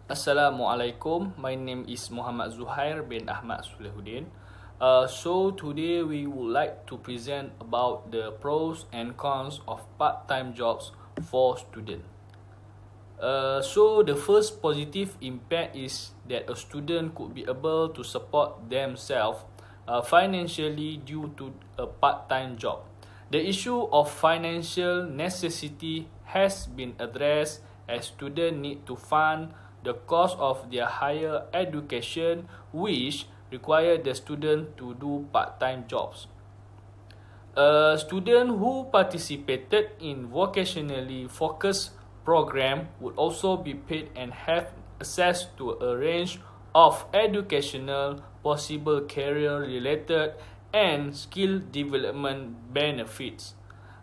Assalamualaikum, my name is Muhammad ZUHAIR bin AHMAD SULEHUDDIN. So today we would like to present about the pros and cons of part-time jobs for students. So the first positive impact is that a student could be able to support themselves financially due to a part-time job. The issue of financial necessity has been addressed as students need to fund the cost of their higher education, which require the student to do part-time jobs. A student who participated in vocationally focused program would also be paid and have access to a range of educational, possible career-related and skill development benefits.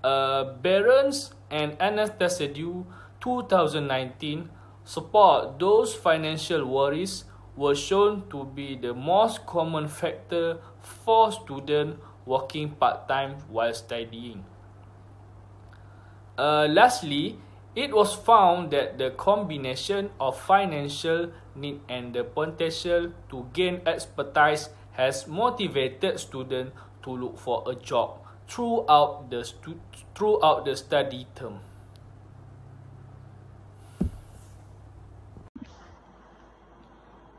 Barron's and Anastasidou 2019 support those financial worries were shown to be the most common factor for students working part-time while studying. Lastly, it was found that the combination of financial need and the potential to gain expertise has motivated students to look for a job throughout the study term.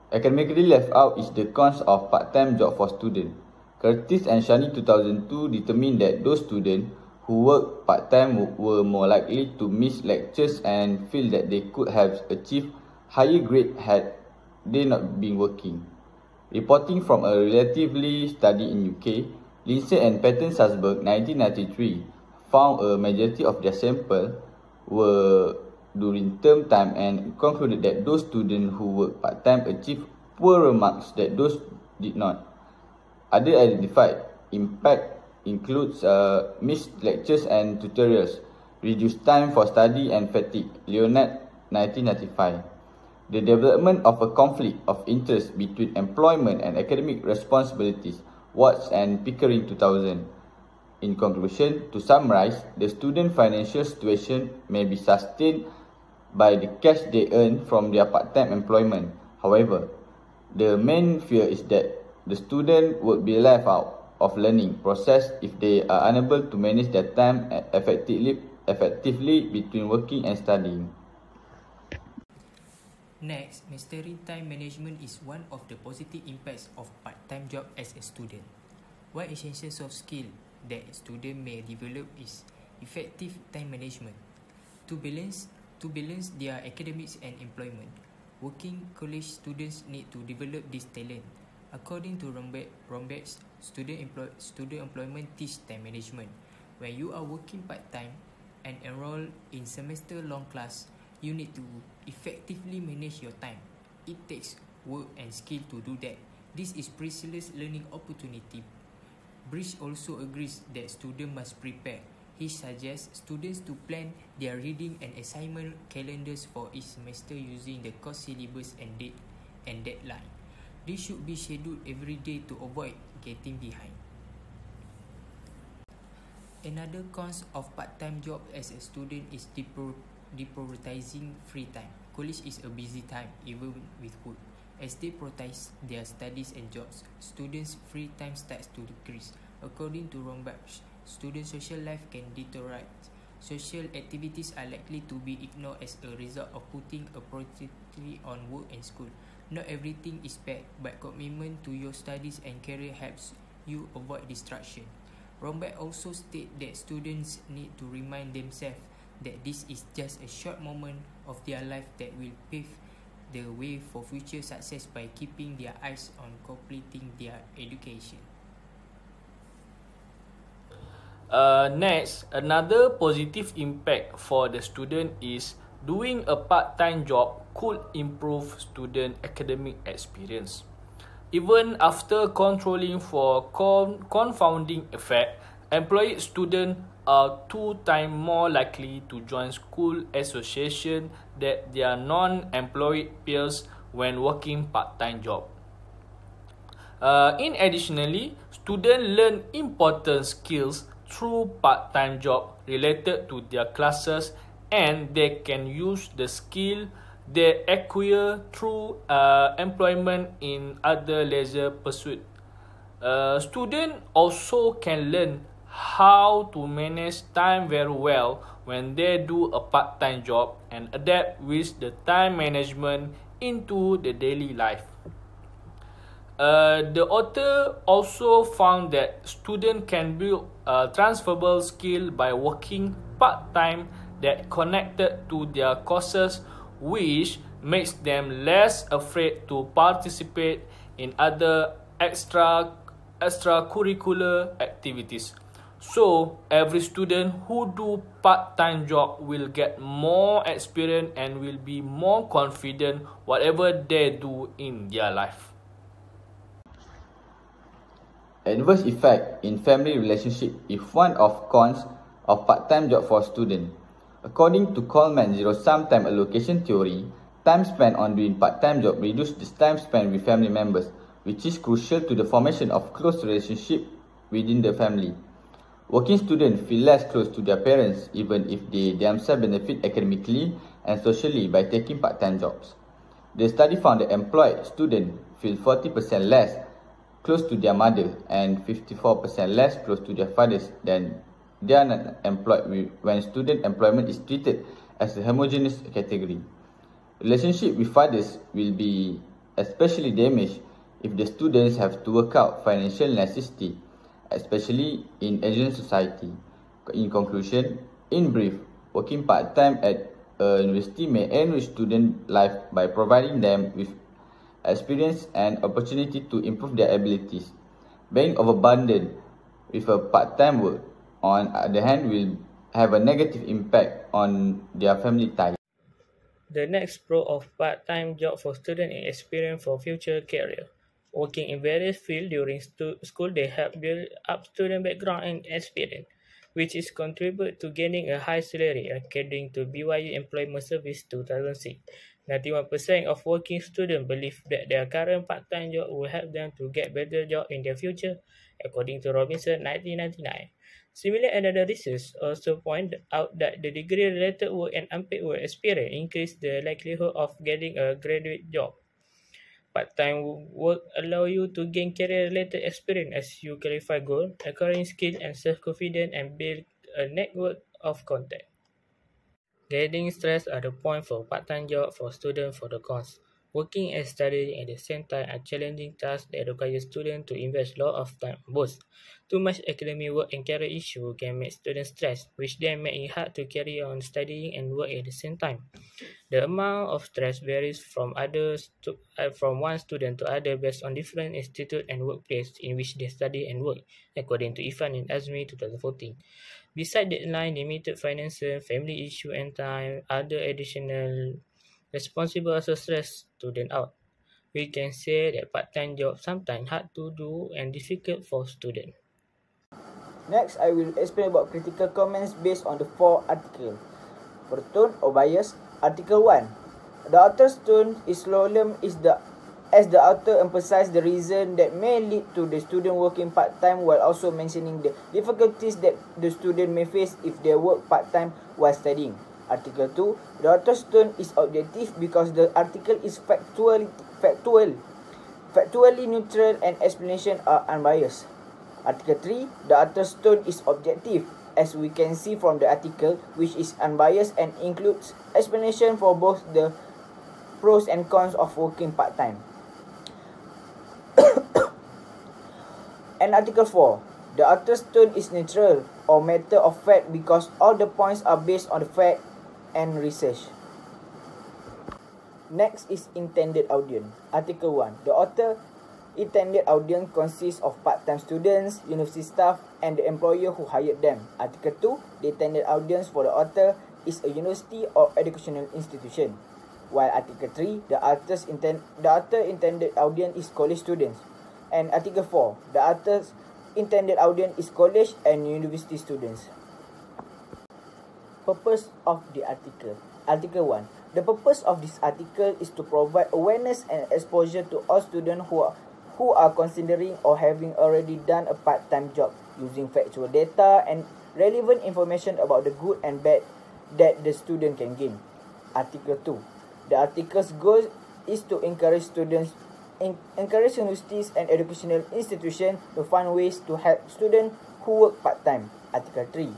Academically left out is the cons of part-time job for students. Curtis and Shani 2002 determined that those students who work part-time were more likely to miss lectures and feel that they could have achieved higher grade had they not been working. Reporting from a relatively study in UK, Lindsay and Patton Salzberg 1993 found a majority of their sample were during term time and concluded that those students who work part-time achieved poorer marks than those did not. Other identified impact includes missed lectures and tutorials, reduced time for study and fatigue, Leonard 1995. The development of a conflict of interest between employment and academic responsibilities, Watts and Pickering 2000. In conclusion, to summarize, the student financial situation may be sustained by the cash they earn from their part-time employment. However, the main fear is that the student would be left out of learning process if they are unable to manage their time effectively between working and studying. Next, mastering time management is one of the positive impacts of part-time job as a student. One essential soft skill that a student may develop is effective time management. To balance their academics and employment, working college students need to develop this talent. According to Romberg's student employment teach time management. When you are working part-time and enroll in semester-long class, you need to effectively manage your time. It takes work and skill to do that. This is priceless learning opportunity. Bridge also agrees that students must prepare. He suggests students to plan their reading and assignment calendars for each semester using the course syllabus and date and deadline. This should be scheduled every day to avoid getting behind. Another cons of part-time job as a student is deprioritizing free time. College is a busy time, even with work. As they prioritize their studies and jobs, students' free time starts to decrease. According to Romberg, student social life can deteriorate. Social activities are likely to be ignored as a result of putting a priority on work and school. Not everything is bad, but commitment to your studies and career helps you avoid distraction. Romberg also states that students need to remind themselves that this is just a short moment of their life that will pave the way for future success by keeping their eyes on completing their education. Next, another positive impact for the student is doing a part-time job could improve student academic experience. Even after controlling for confounding effect, employed students are 2 times more likely to join school association than their non-employed peers when working part-time job. Additionally, students learn important skills through part-time job related to their classes, and they can use the skill they acquire through employment in other leisure pursuits. Students also can learn how to manage time very well when they do a part-time job and adapt with the time management into the daily life. The author also found that students can build transferable skill by working part-time that connected to their courses, which makes them less afraid to participate in other extracurricular activities. So, every student who do part-time job will get more experience and will be more confident whatever they do in their life. Adverse effect in family relationship is one of cons of part-time job for students. According to Coleman's zero-sum time allocation theory, time spent on doing part-time job reduces the time spent with family members, which is crucial to the formation of close relationship within the family. Working students feel less close to their parents even if they themselves benefit academically and socially by taking part-time jobs. The study found that employed students feel 40% less close to their mother and 54% less close to their fathers than they are not employed when student employment is treated as a homogeneous category. Relationship with fathers will be especially damaged if the students have to work out financial necessity, especially in Asian society. In conclusion, in brief, working part-time at a university may enrich student life by providing them with experience and opportunity to improve their abilities. Being overburdened with a part-time work, on the other hand, will have a negative impact on their family ties. The next pro of part-time job for students is experience for future career. Working in various fields during school, they help build up student background and experience, which is contribute to gaining a high salary. According to BYU Employment Service 2006, 91% of working students believe that their current part-time job will help them to get better job in their future, according to Robinson 1999. Similar another research also point out that the degree-related work and unpaid work experience increase the likelihood of getting a graduate job. Part-time work allow you to gain career-related experience as you clarify goals, acquiring skill and self-confidence, and build a network of contact. Getting stressed are the point for part-time job for students for the cons. Working and studying at the same time are challenging tasks that require students to invest a lot of time on both. Too much academic work and career issue can make students stressed, which then make it hard to carry on studying and work at the same time. The amount of stress varies from one student to other based on different institute and workplace in which they study and work, according to Ifan and Azmi 2014. Besides deadline, limited finances, family issue and time, other additional responsible also stress student out. We can say that part-time jobs sometimes hard to do and difficult for students. Next, I will explain about critical comments based on the 4 articles. For tone or bias, Article 1. The author's tone is solemn as the author emphasizes the reason that may lead to the student working part-time while also mentioning the difficulties that the student may face if they work part-time while studying. Article 2. The author's tone is objective because the article is factually neutral and explanations are unbiased. Article 3. The author's tone is objective, as we can see from the article, which is unbiased and includes explanation for both the pros and cons of working part-time. And Article 4. The author's tone is neutral or matter of fact because all the points are based on the fact and research. Next is intended audience. Article 1. The author intended audience consists of part-time students, university staff, and the employer who hired them. Article 2. The intended audience for the author is a university or educational institution. while Article 3, the author intended audience is college students, and Article 4, the author's intended audience is college and university students. Purpose of the article. Article 1. The purpose of this article is to provide awareness and exposure to all students who are considering or having already done a part-time job using factual data and relevant information about the good and bad that the student can gain. Article 2. The article's goal is to encourage universities and educational institutions to find ways to help students who work part-time. Article 3.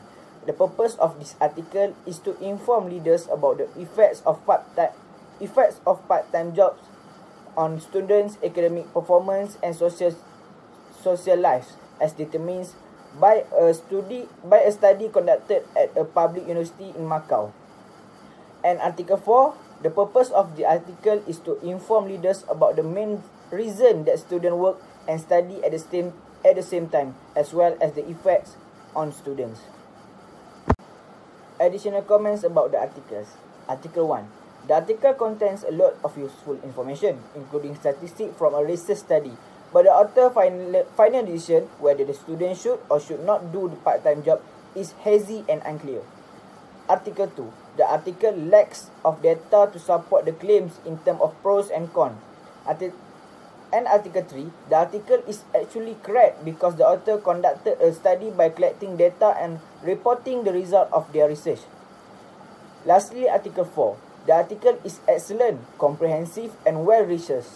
The purpose of this article is to inform leaders about the effects of part-time jobs on students' academic performance and social lives, as determined by a study conducted at a public university in Macau. And Article 4, the purpose of the article is to inform leaders about the main reason that students work and study at the same time, as well as the effects on students. Additional comments about the articles. Article 1. The article contains a lot of useful information, including statistics from a research study, but the author's final decision whether the student should or should not do the part-time job is hazy and unclear. Article 2. The article lacks of data to support the claims in terms of pros and cons. And Article 3, the article is actually correct because the author conducted a study by collecting data and reporting the result of their research. Lastly, Article 4. The article is excellent, comprehensive, and well researched.